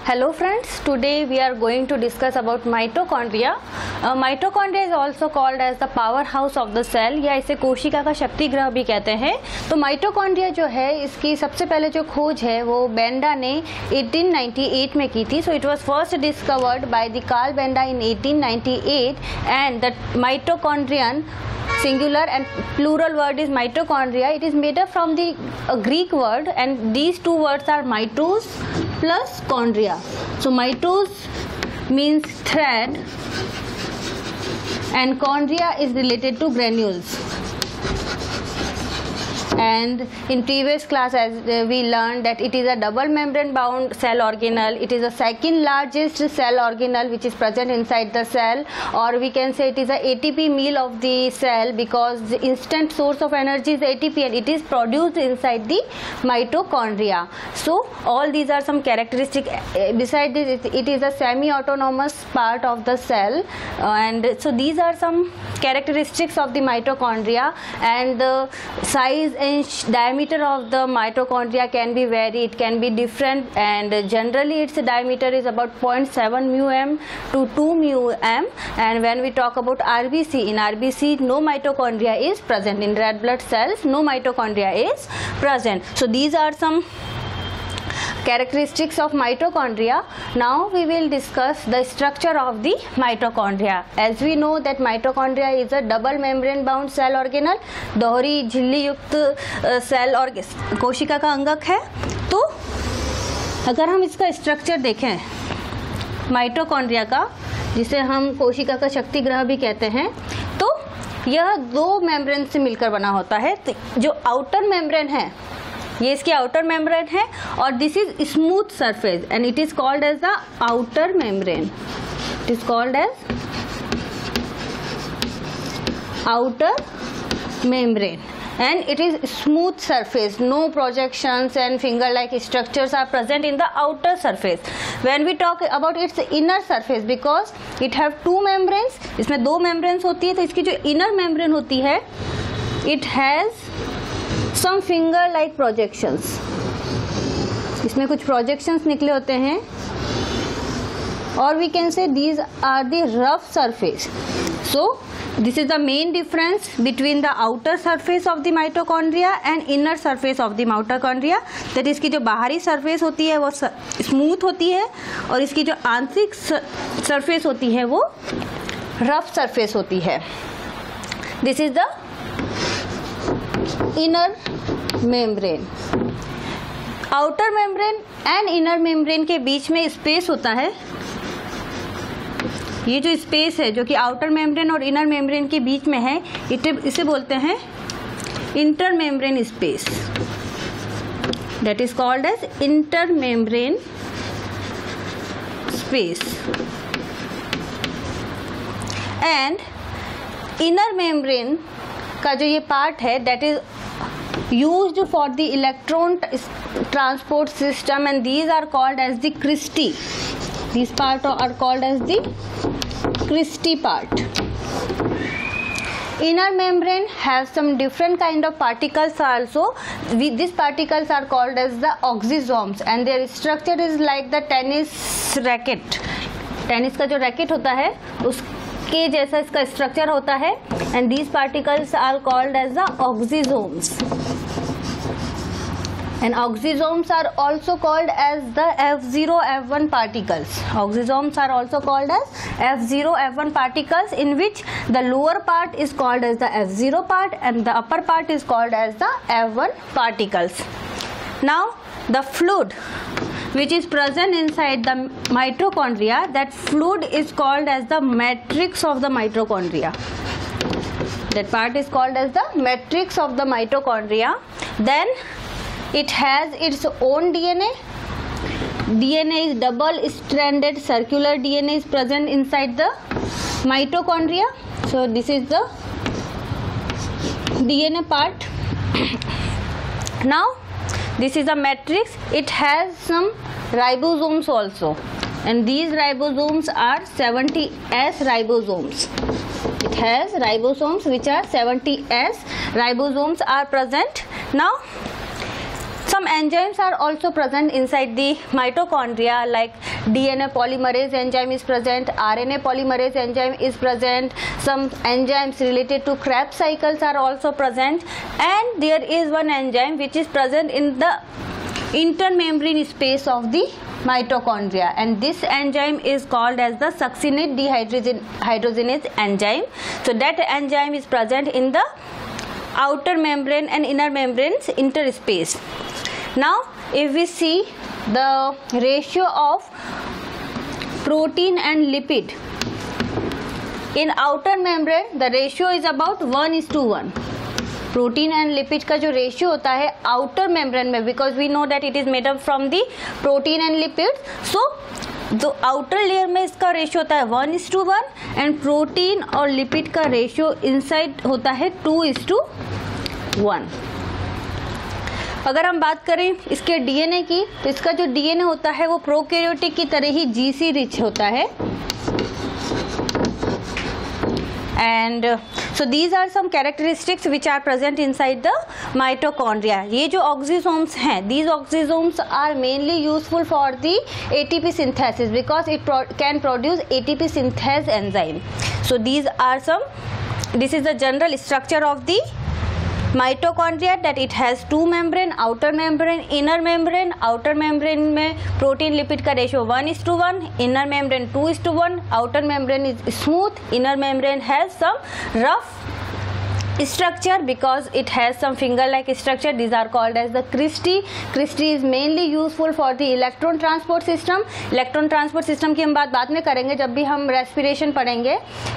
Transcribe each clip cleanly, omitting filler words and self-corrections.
Hello friends, today we are going to discuss about mitochondria. Mitochondria is also called as the powerhouse of the cell या इसे कोशिका का शक्ति गृह भी कहते हैं। तो माइटोकॉन्ड्रिया जो है इसकी सबसे पहले जो खोज है वो बेंडा ने 1898 में की थी। So it was first discovered by the Carl Benda in 1898 and the mitochondrion singular and plural word is mitochondria. It is made up from the Greek word and these two words are mitos plus chondria. So mitos means thread and chondria is related to granules. And in previous class as we learned that it is a double membrane bound cell organelle. It is the second largest cell organelle which is present inside the cell, or we can say it is a ATP meal of the cell because the instant source of energy is ATP and it is produced inside the mitochondria. So all these are some characteristics. Beside this it is a semi-autonomous part of the cell, and so these are some characteristics of the mitochondria. And the size and diameter of the mitochondria can be varied, it can be different, and generally its diameter is about 0.7 μm to 2 μm. And when we talk about RBC, in RBC no mitochondria is present. In red blood cells no mitochondria is present. So these are some characteristics of mitochondria. Now we will discuss the structure of the mitochondria. As we know that mitochondria is a double membrane bound cell organelle, दोहरी झिल्ली युक्त cell और कोशिका का अंगक है। तो अगर हम इसका स्ट्रक्चर देखें माइटोकॉन्ड्रिया का, जिसे हम कोशिका का शक्ति गृह भी कहते हैं, तो यह दो मेम्ब्रेन से मिलकर बना होता है। जो आउटर मेम्ब्रेन है ये इसकी आउटर मेम्ब्रेन है और this is smooth surface and it is called as the outer membrane. It is called as outer membrane and it is smooth surface, no projections and finger like structures are present in the outer surface. When we talk about its inner surface, because it have two membranes, इसमें दो membranes होती है, तो इसकी जो inner membrane होती है it has some finger like projections. इसमें कुछ projections निकले होते हैं और we can say these are the rough surface. So this is the main difference between the outer surface of the mitochondria and inner surface of the mitochondria. that इसकी जो बाहरी surface होती है वो smooth होती है और इसकी जो आंतरिक surface होती है वो rough surface होती है. This is the inner membrane. outer membrane and inner membrane के बीच में space होता है. ये जो स्पेस है जो कि आउटर मेम्ब्रेन और इनर मेम्ब्रेन के बीच में है इसे बोलते हैं inter membrane space. That is called as inter membrane space. And inner membrane का जो ये पार्ट है that is used for the electron transport system and these are called as the cristae. These part are called as the cristae part. Inner membrane has some different kind of particles also. These particles are called as the oxysomes and their structure is like the tennis racket. Tennis का जो racket होता है उसके जैसा इसका structure होता है and these particles are called as the oxysomes. And oxysomes are also called as the F0 F1 particles. Oxysomes are also called as F0 F1 particles in which the lower part is called as the F0 part and the upper part is called as the F1 particles. Now the fluid which is present inside the mitochondria, that fluid is called as the matrix of the mitochondria. That part is called as the matrix of the mitochondria. Then it has its own DNA. DNA is double stranded circular DNA is present inside the mitochondria. So this is the DNA part. Now this is a matrix. It has some ribosomes also and these ribosomes are 70S ribosomes. It has ribosomes which are 70S ribosomes are present. Now Some enzymes are also present inside the mitochondria, like DNA polymerase enzyme is present, RNA polymerase enzyme is present, some enzymes related to Krebs cycles are also present, and there is one enzyme which is present in the intermembrane space of the mitochondria, and this enzyme is called as the succinate dehydrogenase enzyme. So that enzyme is present in the outer membrane and inner membranes interspace. Now if we see the ratio of protein and lipid in outer membrane, the ratio is about 1:1. Protein and lipid का जो ratio होता है outer membrane में, because we know that it is made up from the protein and lipid, so जो outer layer में इसका ratio होता है 1:1 एंड प्रोटीन और लिपिड का रेशियो इनसाइड होता है 2:1. अगर हम बात करें इसके डीएनए की, तो इसका जो डीएनए होता है वो प्रोकैरियोटिक की तरह ही जीसी रिच होता है. And so these are some characteristics which are present inside the mitochondria. ये जो oxysomes हैं, these oxysomes are mainly useful for the ATP synthesis because it can produce ATP synthase enzyme. So these are some, this is the general structure of the mitochondria, that it has two membrane, outer membrane, inner membrane. outer membrane में protein lipid का ratio 1:1, inner membrane 2:1, outer membrane is smooth, inner membrane has some rough structure because it has some finger like structure. These are called as the cristae. Cristae is mainly useful for the electron transport system. electron transport system की हम बात बाद में करेंगे जब भी हम respiration पढ़ेंगे.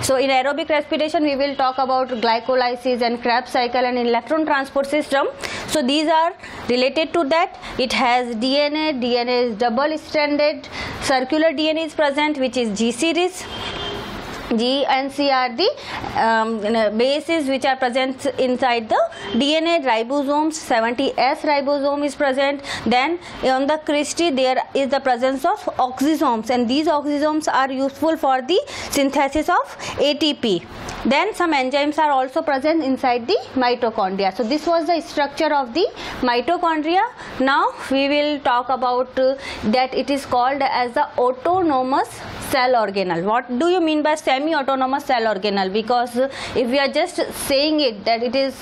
So in aerobic respiration we will talk about glycolysis and Krebs cycle and electron transport system. So these are related to that. It has DNA. DNA is double stranded. Circular DNA is present, which is G series. G and C are the bases which are present inside the DNA. Ribosomes, 70S ribosome is present. Then on the cristae there is the presence of oxysomes, and these oxysomes are useful for the synthesis of ATP. Then some enzymes are also present inside the mitochondria. So this was the structure of the mitochondria. Now we will talk about that it is called as the autonomous cell organelle. What do you mean by semi-autonomous cell organelle? Because if we are just saying it that it is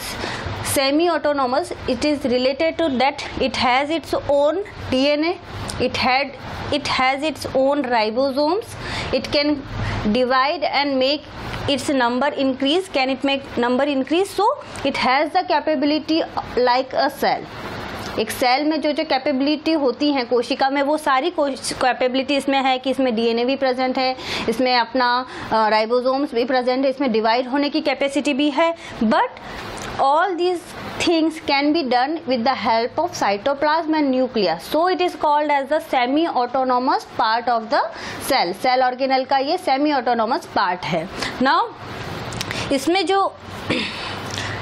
semi-autonomous, it is related to that it has its own DNA, it has its own ribosomes, it can divide and make its number increase. Can it make number increase? So it has the capability like a cell. एक cell में जो capability होती हैं कोशिका में, वो सारी capability इसमें है कि इसमें डीएनए भी प्रेजेंट है, इसमें अपना राइबोसोम्स भी प्रेजेंट है, इसमें डिवाइड होने की कैपेसिटी भी है. But all these things can be done with the help of cytoplasm and nucleus. So it is called as the semi-autonomous part of the cell. Cell organelle का ये semi-autonomous part है. Now इसमें जो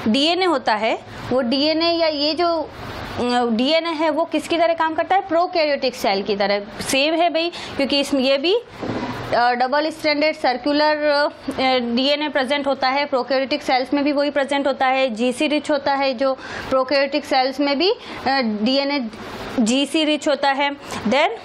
DNA होता है, वो DNA या ये जो डीएनए है वो किसकी तरह काम करता है? प्रोकैरियोटिक सेल की तरह सेम है भाई, क्योंकि इसमें ये भी double stranded circular DNA present होता है. प्रोकैरियोटिक सेल्स में भी वही प्रेजेंट होता है. जीसी रिच होता है, जो प्रोकैरियोटिक सेल्स में भी डीएनए जीसी रिच होता है. देन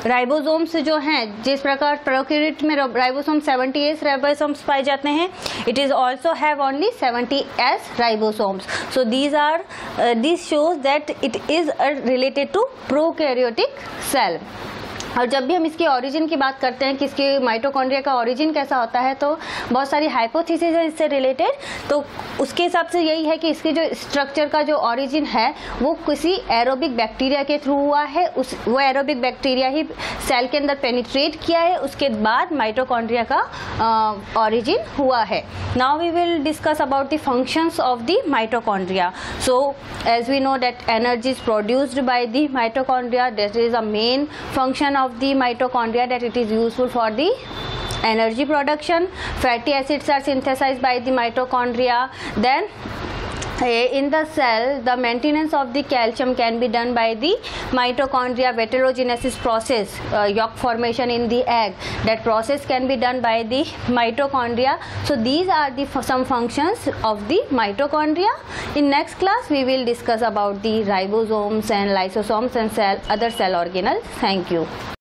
राइबोसोम्स जो हैं, जिस प्रकार प्रोकैरियोट में राइबोसोम 70S राइबोसोम्स पाए जाते हैं, it is also have only 70S ribosomes. So these are this shows that it is related to prokaryotic cell. और जब भी हम इसकी ओरिजिन की बात करते हैं कि इसके माइटोकॉन्ड्रिया का ओरिजिन कैसा होता है, तो बहुत सारी हाइपोथेसिस है इससे रिलेटेड. तो उसके हिसाब से यही है कि इसकी जो स्ट्रक्चर का जो ओरिजिन है वो किसी एरोबिक बैक्टीरिया के थ्रू हुआ है. वो एरोबिक बैक्टीरिया ही सेल के अंदर पेनिट्रेट किया है, उसके बाद माइटोकॉन्ड्रिया का ओरिजिन हुआ है. Now we will discuss about the functions of the mitochondria. So as we know that energy is produced by the mitochondria. That is a main function of the mitochondria, that it is useful for the energy production. Fatty acids are synthesized by the mitochondria. Then in the cell, the maintenance of the calcium can be done by the mitochondria vitellogenesis process, yolk formation in the egg. That process can be done by the mitochondria. So these are the some functions of the mitochondria. In next class we will discuss about the ribosomes and lysosomes and other cell organelles. Thank you.